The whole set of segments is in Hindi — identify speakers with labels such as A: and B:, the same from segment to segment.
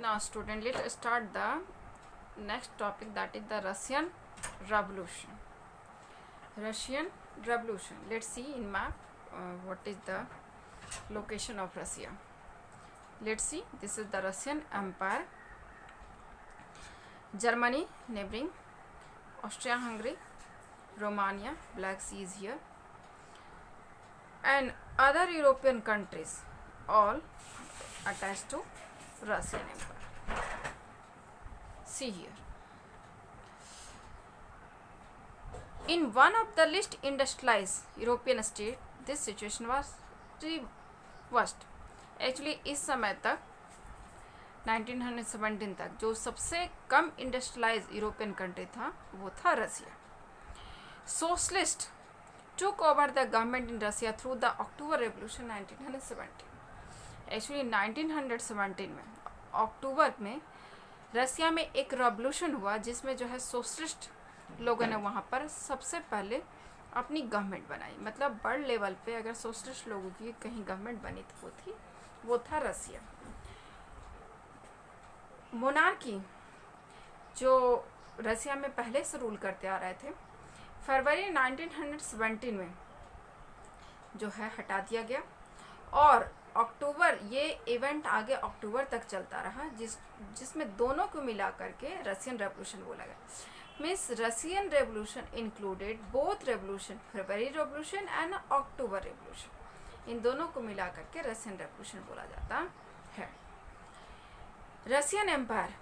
A: Now student, let's start the next topic, that is the Russian Revolution. Russian Revolution. Let's see in map what is the location of Russia. Let's see, this is the Russian Empire. Germany neighboring, Austria-Hungary, Romania, Black Sea is here, and other European countries all attached to Russian Empire. See here. In one of the least industrialized European state, this situation was reversed. Actually इस समय तक 1917 तक जो सबसे कम इंडस्ट्रियलाइज यूरोपियन कंट्री था वो था Russia. Socialist took over the government in Russia through the October Revolution 1917. Actually 1917 में अक्टूबर में रसिया में एक रेवोल्यूशन हुआ जिसमें जो है सोशलिस्ट लोगों ने वहाँ पर सबसे पहले अपनी गवर्नमेंट बनाई. मतलब बड़ लेवल पे अगर सोशलिस्ट लोगों की कहीं गवर्नमेंट बनी तो वो था रसिया. मोनार्की जो रसिया में पहले से रूल करते आ रहे थे, फरवरी 1917 में जो है हटा दिया गया और अक्टूबर, ये इवेंट आगे अक्टूबर तक चलता रहा जिसमें दोनों को मिला करके रसियन रेवोल्यूशन बोला गया. Means Russian revolution included both revolution, February revolution and October revolution. इन दोनों को मिला करके रसियन रेवोल्यूशन बोला जाता है. रसियन एम्पायर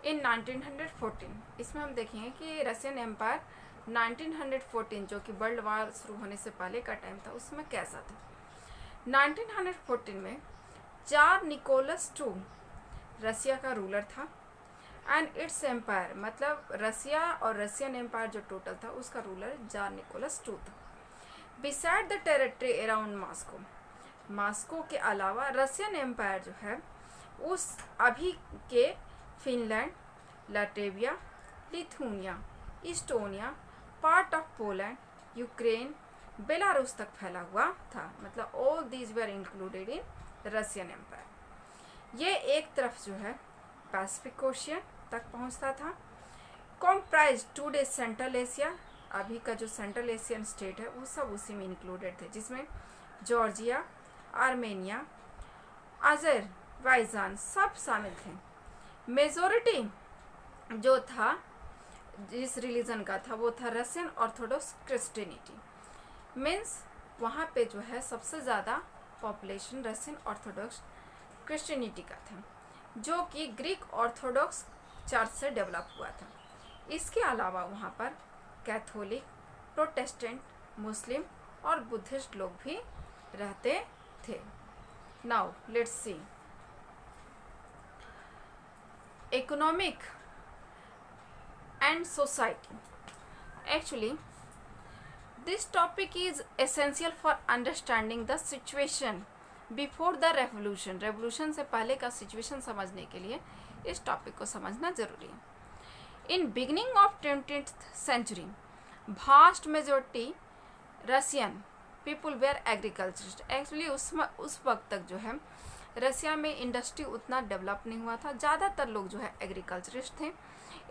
A: इन 1914, इसमें हम देखेंगे कि रसियन एम्पायर 1914 जो कि वर्ल्ड वार शुरू होने से पहले का टाइम था उसमें कैसा था. 1914 में जार निकोलस II रसिया का रूलर था एंड इट्स एम्पायर, मतलब रसिया और रसियन एम्पायर जो टोटल था उसका रूलर जार निकोलस II था. Beside the territory around Moscow, Moscow के अलावा रसियन एम्पायर जो है उस अभी के Finland, Latvia, Lithuania, Estonia, part of Poland, Ukraine, Belarus तक फैला हुआ था. मतलब all these were included in Russian empire. ये एक तरफ जो है पैसिफिक ओशियन तक पहुंचता था. कॉम्प्राइज टुडे सेंट्रल एशिया, अभी का जो सेंट्रल एशियन स्टेट है वो सब उसी में इंक्लूडेड थे, जिसमें जॉर्जिया, आर्मेनिया, अजरबैजान सब शामिल थे. मेजोरिटी जो था जिस रिलीजन का था वो था रसियन ऑर्थोडॉक्स क्रिश्चियनिटी. मीन्स वहाँ पे जो है सबसे ज़्यादा पॉपुलेशन रसियन ऑर्थोडॉक्स क्रिश्चियनिटी का था, जो कि ग्रीक ऑर्थोडॉक्स चर्च से डेवलप हुआ था. इसके अलावा वहाँ पर कैथोलिक, प्रोटेस्टेंट, मुस्लिम और बुद्धिस्ट लोग भी रहते थे. Now let's see economic and society. Actually, this topic is essential for understanding the situation before the revolution. Revolution से पहले का situation समझने के लिए इस टॉपिक को समझना जरूरी है. In beginning of 20th century, vast majority Russian people were agriculturists. Actually उस वक्त तक जो है रसिया में इंडस्ट्री उतना डेवलप नहीं हुआ था. ज़्यादातर लोग जो है एग्रीकल्चरिस्ट थे.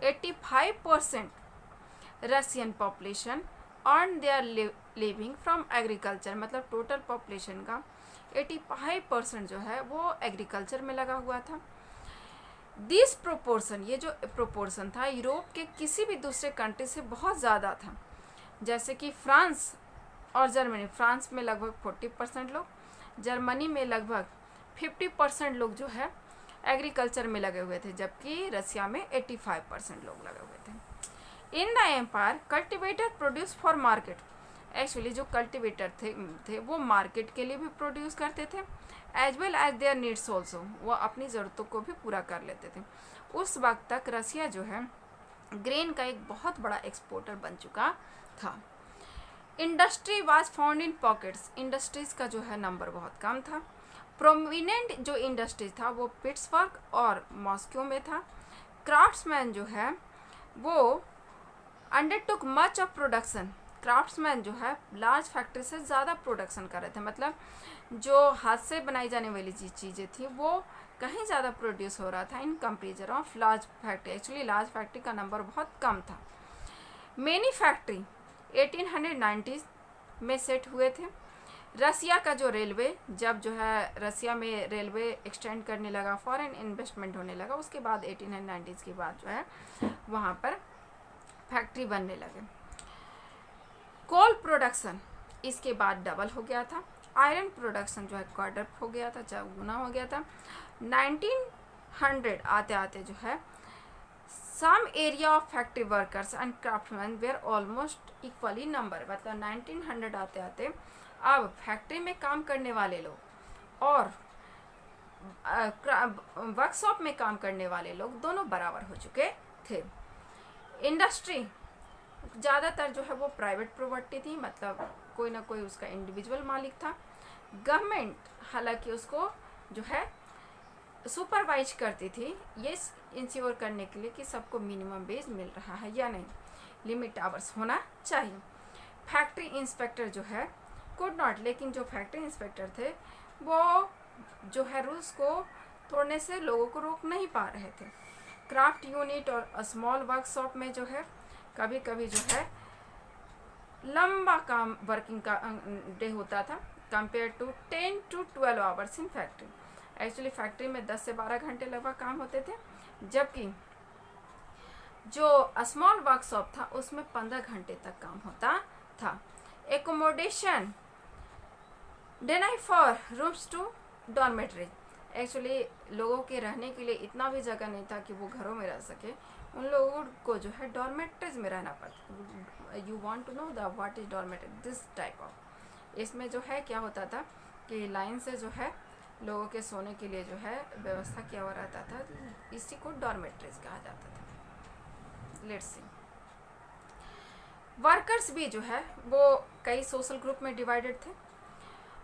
A: 85% Russian population earn their living from agriculture, मतलब टोटल पॉपुलेशन का 85% जो है वो एग्रीकल्चर में लगा हुआ था. दिस प्रोपोर्शन, ये जो प्रोपोर्शन था यूरोप के किसी भी दूसरे कंट्री से बहुत ज़्यादा था. जैसे कि फ्रांस और जर्मनी, फ्रांस में लगभग 40% लोग, जर्मनी में लगभग 50% लोग जो है एग्रीकल्चर में लगे हुए थे, जबकि रसिया में 85% लोग लगे हुए थे. In the empire cultivator produce for market. Actually जो कल्टिवेटर थे वो मार्केट के लिए भी प्रोड्यूस करते थे, as well as their needs also, वो अपनी ज़रूरतों को भी पूरा कर लेते थे. उस वक्त तक रसिया जो है ग्रेन का एक बहुत बड़ा एक्सपोर्टर बन चुका था. Industry was found in pockets, industries का जो है नंबर बहुत कम था. प्रोमिनेंट जो इंडस्ट्री था वो पिट्सबर्ग और मॉस्को में था. क्राफ्ट्समैन जो है वो undertook much of production, craftsman जो है लार्ज फैक्ट्री से ज़्यादा प्रोडक्शन कर रहे थे. मतलब जो हाथ से बनाई जाने वाली चीज़ें थी वो कहीं ज़्यादा प्रोड्यूस हो रहा था in comparison of large factory. Actually large factory का नंबर बहुत कम था। मेनी फैक्ट्री 1890 में सेट हुए थे। रसिया का जो रेलवे, जब जो है रसिया में रेलवे एक्सटेंड करने लगा, फॉरेन इन्वेस्टमेंट होने लगा, उसके बाद 1890 के बाद जो है वहाँ पर फैक्ट्री बनने लगे। कोल प्रोडक्शन इसके बाद डबल हो गया था। आयरन प्रोडक्शन जो है क्वाड्रप हो गया था, 4 गुना हो गया था। 1900 आते आते जो है some area of factory workers and craftsman were almost equally number. मतलब 1900 आते आते अब फैक्ट्री में काम करने वाले लोग और वर्कशॉप में काम करने वाले लोग दोनों बराबर हो चुके थे। इंडस्ट्री ज़्यादातर जो है वो प्राइवेट प्रॉपर्टी थी, मतलब कोई ना कोई उसका इंडिविजुअल मालिक था। गवर्नमेंट हालांकि उसको जो है सुपरवाइज करती थी, ये इंश्योर करने के लिए कि सबको मिनिमम वेज मिल रहा है या नहीं, लिमिट आवर्स होना चाहिए। फैक्ट्री इंस्पेक्टर जो है कुड नॉट, लेकिन जो फैक्ट्री इंस्पेक्टर थे वो जो है रूल्स को तोड़ने से लोगों को रोक नहीं पा रहे थे। क्राफ्ट यूनिट और स्मॉल वर्कशॉप में जो है कभी कभी जो है लंबा काम वर्किंग का डे होता था compare to 10 to 12 hours in factory. Actually factory में 10 से 12 घंटे लगभग काम होते थे, जबकि जो स्मॉल वर्कशॉप था उसमें 15 घंटे तक काम होता था। Accommodation deny for rooms to dormitory. Actually लोगों के रहने के लिए इतना भी जगह नहीं था कि वो घरों में रह सके, उन लोगों को जो है डॉर्मेटरीज में रहना पड़ता। You want to know the what is dormitory, this type of. इसमें जो है क्या होता था कि लाइन से जो है लोगों के सोने के लिए जो है व्यवस्था किया हुआ रहता था, इसी को डॉर्मेटरीज कहा जाता था। लेट्स सी, वर्कर्स भी जो है वो कई सोशल ग्रुप में डिवाइडेड थे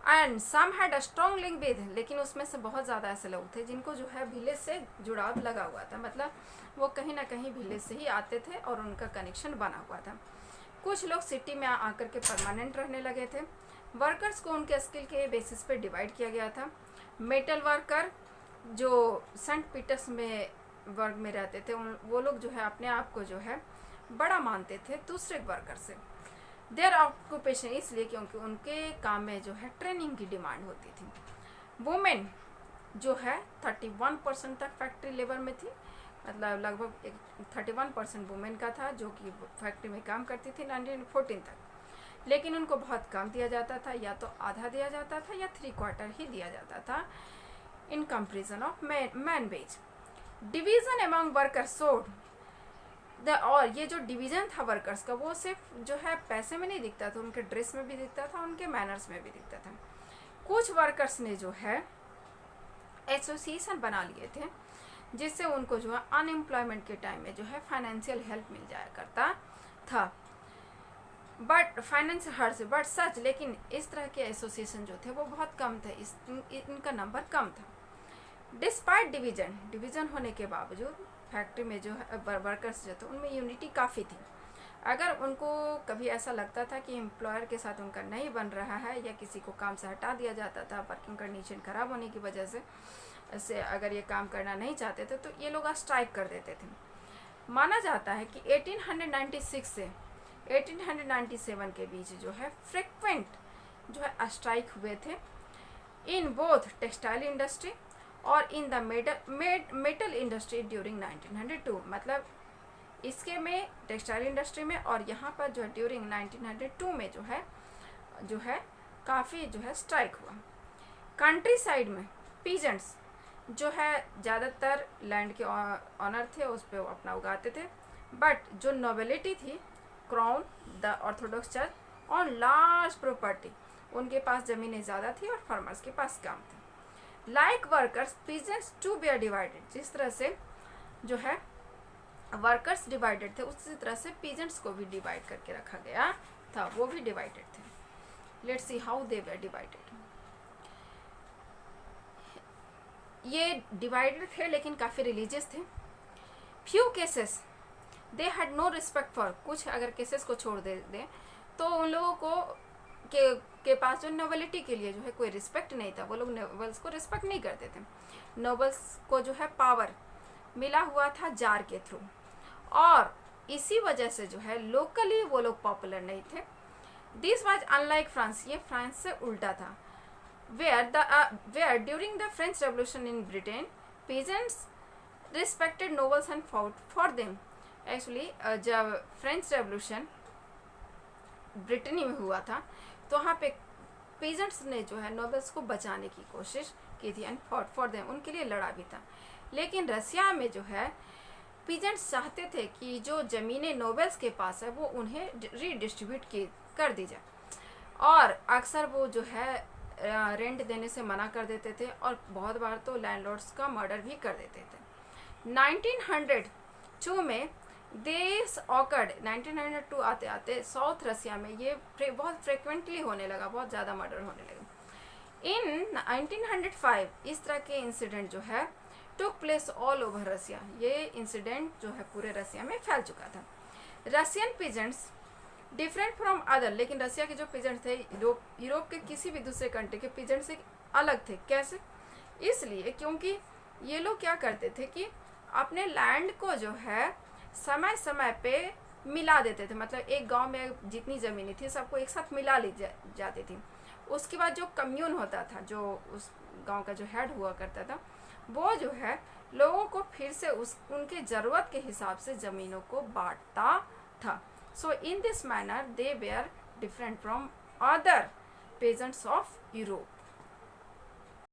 A: and some had a strong link with, लेकिन उसमें से बहुत ज़्यादा ऐसे लोग थे जिनको जो है विलेज से जुड़ाव लगा हुआ था, मतलब वो कहीं ना कहीं विलेज से ही आते थे और उनका कनेक्शन बना हुआ था। कुछ लोग सिटी में आकर के परमानेंट रहने लगे थे। वर्कर्स को उनके स्किल के बेसिस पे डिवाइड किया गया था। मेटल वर्कर जो सेंट पीटर्स में वर्ग में रहते थे, वो लोग जो है अपने आप को जो है बड़ा मानते थे दूसरे वर्कर से। देयर ऑक्यूपेशन इसलिए क्योंकि उनके काम में जो है ट्रेनिंग की डिमांड होती थी। वुमेन जो है 31% तक फैक्ट्री लेबर में थी, मतलब लगभग 31% वुमेन का था जो कि फैक्ट्री में काम करती थी 1914 तक। लेकिन उनको बहुत कम दिया जाता था, या तो आधा दिया जाता था या 3/4 ही दिया जाता था in comparison of man wage. Division among workers showed, और ये जो डिवीजन था वर्कर्स का वो सिर्फ जो है पैसे में नहीं दिखता था, उनके ड्रेस में भी दिखता था, उनके मैनर्स में भी दिखता था। कुछ वर्कर्स ने जो है एसोसिएशन बना लिए थे जिससे उनको जो है अनएम्प्लॉयमेंट के टाइम में जो है फाइनेंशियल हेल्प मिल जाया करता था, बट फाइनेंशियल हर से बट सच, लेकिन इस तरह के एसोसिएशन जो थे वो बहुत कम थे, इनका नंबर कम था। डिस्पाइट डिवीजन होने के बावजूद फैक्ट्री में जो है वर्कर्स जो थे उनमें यूनिटी काफ़ी थी। अगर उनको कभी ऐसा लगता था कि एम्प्लॉयर के साथ उनका नहीं बन रहा है या किसी को काम से हटा दिया जाता था वर्किंग कंडीशन ख़राब होने की वजह से अगर ये काम करना नहीं चाहते थे तो ये लोग स्ट्राइक कर देते थे। माना जाता है कि 1896 से 1897 के बीच जो है फ्रिक्वेंट जो है स्ट्राइक हुए थे इन बोथ टेक्सटाइल इंडस्ट्री और in the metal industry during 1902। मतलब इसके में टेक्सटाइल इंडस्ट्री में और यहाँ पर जो है ड्यूरिंग 1902 में जो है काफ़ी जो है स्ट्राइक हुआ। कंट्री साइड में पीजेंट्स जो है ज़्यादातर लैंड के ऑनर थे, उस पर वो अपना उगाते थे, बट जो नोबिलिटी थी क्राउन द ऑर्थोडॉक्स चर्च और लार्ज प्रॉपर्टी, उनके पास ज़मीनें ज़्यादा थी और फार्मर्स के पास कम थी। Like workers peasants to be are divided, जिस तरह से जो है वर्कर्स डिवाइडेड थे उसी तरह से पीजेंट्स को भी डिवाइड करके रखा गया था, वो भी डिवाइडेड थे। Let's see how they were divided. ये डिवाइडेड थे लेकिन काफ़ी रिलीजियस थे। Few cases they had no respect for, कुछ अगर केसेस को छोड़ दे तो उन लोगों को के पास जो नोबलिटी के लिए जो है कोई रिस्पेक्ट नहीं था, वो लोग नोबल्स को रिस्पेक्ट नहीं करते थे। नोबल्स को जो है पावर मिला हुआ था जार के थ्रू, और इसी वजह से जो है लोकली वो लोग पॉपुलर नहीं थे। दिस वाज अनलाइक फ्रांस, ये फ्रांस से उल्टा था। Where during the French revolution in Britain peasants respected nobles and fought for them. Actually जब फ्रेंच रेवोल्यूशन ब्रिटेनी में हुआ था तो वहाँ पे पीजेंट्स ने जो है नोबल्स को बचाने की कोशिश की थी एंड फॉट फॉर देम, उनके लिए लड़ा भी था। लेकिन रसिया में जो है पीजेंट्स चाहते थे कि जो ज़मीनें नोबल्स के पास है वो उन्हें रीडिस्ट्रीब्यूट कर दी जाए, और अक्सर वो जो है रेंट देने से मना कर देते थे, और बहुत बार तो लैंडलॉर्ड्स का मर्डर भी कर देते थे। 1902 में देश ऑकर्ड, 1902 आते आते साउथ रसिया में ये बहुत फ्रिक्वेंटली होने लगा, बहुत ज़्यादा मर्डर होने लगा। इन 1905 इस तरह के इंसिडेंट जो है टुक प्लेस ऑल ओवर रसिया, ये इंसिडेंट जो है पूरे रसिया में फैल चुका था। Russian peasants different from other, लेकिन रसिया के जो पीजेंट थे यूरोप के किसी भी दूसरे कंट्री के पीजेंट से अलग थे। कैसे? इसलिए क्योंकि ये लोग क्या करते थे कि अपने लैंड को जो है समय समय पे मिला देते थे, मतलब एक गांव में जितनी ज़मीनें थी सबको एक साथ मिला ली जाती थी। उसके बाद जो कम्यून होता था, जो उस गांव का जो हेड हुआ करता था, वो जो है लोगों को फिर से उनके ज़रूरत के हिसाब से ज़मीनों को बांटता था। So in this manner they were different from other peasants of Europe.